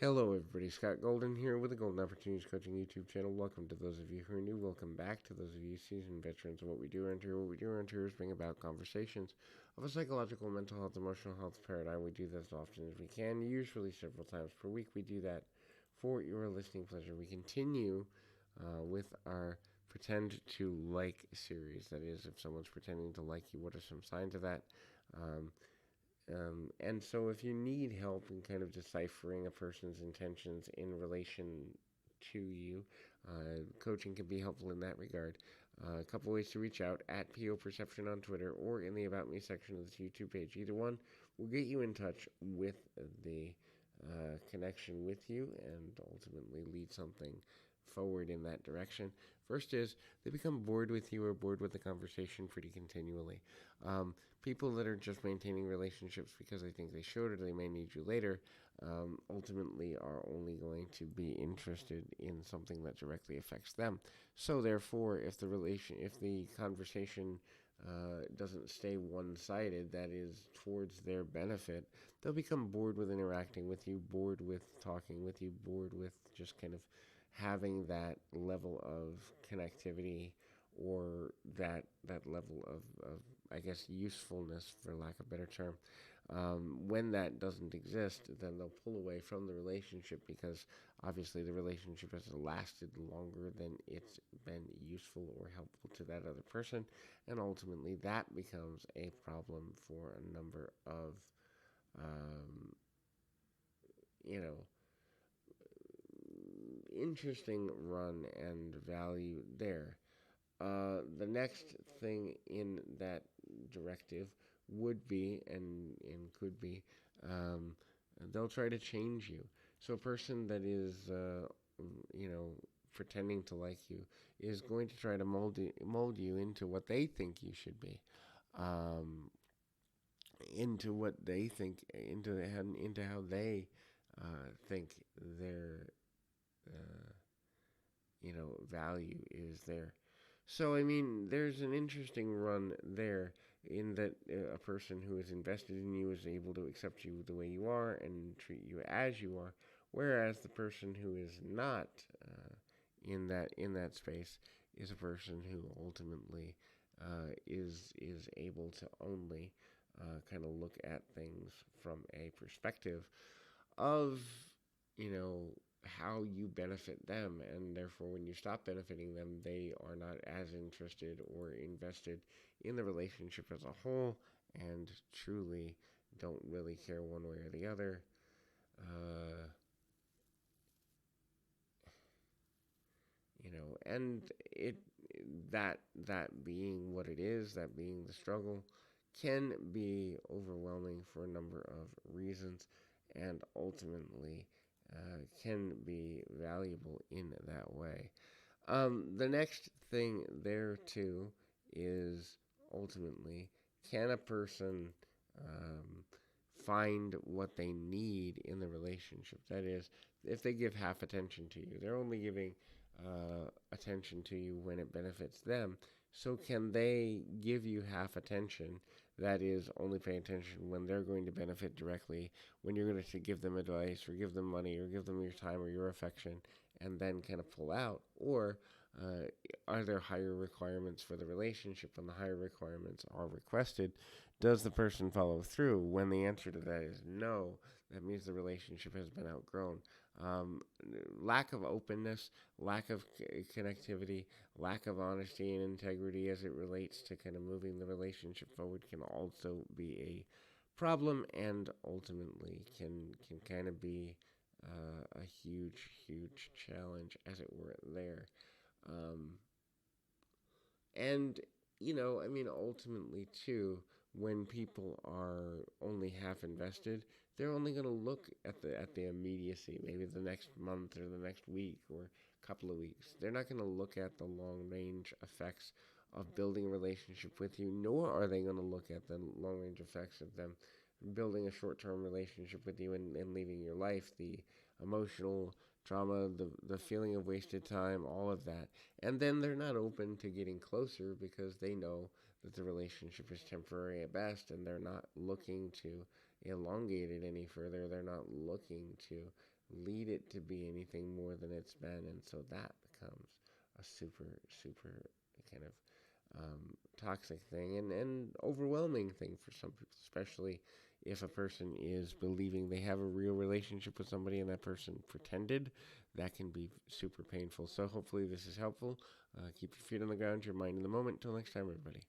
Hello, everybody. Scott Golden here with the Golden Opportunities Coaching YouTube channel. Welcome to those of you who are new. Welcome back to those of you seasoned veterans of what we do around here. What we do around here is bring about conversations of a psychological, mental health, emotional health paradigm. We do this as often as we can, usually several times per week. We do that for your listening pleasure. We continue with our Pretend to Like series. That is, if someone's pretending to like you, what are some signs of that? Um, and so, if you need help in kind of deciphering a person's intentions in relation to you, coaching can be helpful in that regard. A couple ways to reach out at PO Perception on Twitter or in the About Me section of this YouTube page. Either one will get you in touch with the connection with you and ultimately lead something forward in that direction. First is they become bored with you or bored with the conversation pretty continually. People that are just maintaining relationships because they think they should or they may need you later ultimately are only going to be interested in something that directly affects them. So therefore, if the conversation doesn't stay one-sided, that is towards their benefit, they'll become bored with interacting with you, bored with talking with you, bored with just kind of having that level of connectivity or that level of I guess usefulness, for lack of a better term. When that doesn't exist, then they'll pull away from the relationship because obviously the relationship has lasted longer than it's been useful or helpful to that other person, and ultimately that becomes a problem for a number of um, you know interesting run and value there. The next thing in that directive would be and could be um, they'll try to change you. So a person that is you know pretending to like you is going to try to mold you into what they think you should be, um, into what they think, into how they think their uh, value is there. So, I mean, there's an interesting run there in that a person who is invested in you is able to accept you the way you are and treat you as you are, whereas the person who is not in that space is a person who ultimately is able to only kind of look at things from a perspective of you know how you benefit them, and therefore when you stop benefiting them they are not as interested or invested in the relationship as a whole and truly don't really care one way or the other. uh, and it that being what it is, that being the struggle, can be overwhelming for a number of reasons, and ultimately can be valuable in that way. The next thing there too is ultimately, can a person um, find what they need in the relationship? That is, if they give half attention to you, they're only giving attention to you when it benefits them. So, can they give you half attention? That is, only pay attention when they're going to benefit directly, when you're going to give them advice or give them money or give them your time or your affection, and then kind of pull out? Or uh, are there higher requirements for the relationship? When the higher requirements are requested, does the person follow through? When the answer to that is no, that means the relationship has been outgrown. Um, Lack of openness, lack of connectivity, lack of honesty and integrity as it relates to kind of moving the relationship forward can also be a problem, and ultimately can kind of be a huge challenge, as it were, there. Um, and I mean, ultimately too, when people are only half invested, they're only going to look at the immediacy, maybe the next month or the next week or couple of weeks. They're not going to look at the long range effects of building a relationship with you, nor are they going to look at the long range effects of them building a short term relationship with you and leaving your life, the emotional trauma, the feeling of wasted time, all of that. And then they're not open to getting closer because they know that the relationship is temporary at best, and they're not looking to elongate it any further. They're not looking to lead it to be anything more than it's been, and so that becomes a super, super kind of toxic thing and overwhelming thing for some people, especially if a person is believing they have a real relationship with somebody and that person pretended. That can be super painful. So hopefully this is helpful. Keep your feet on the ground, your mind in the moment. Until next time, everybody.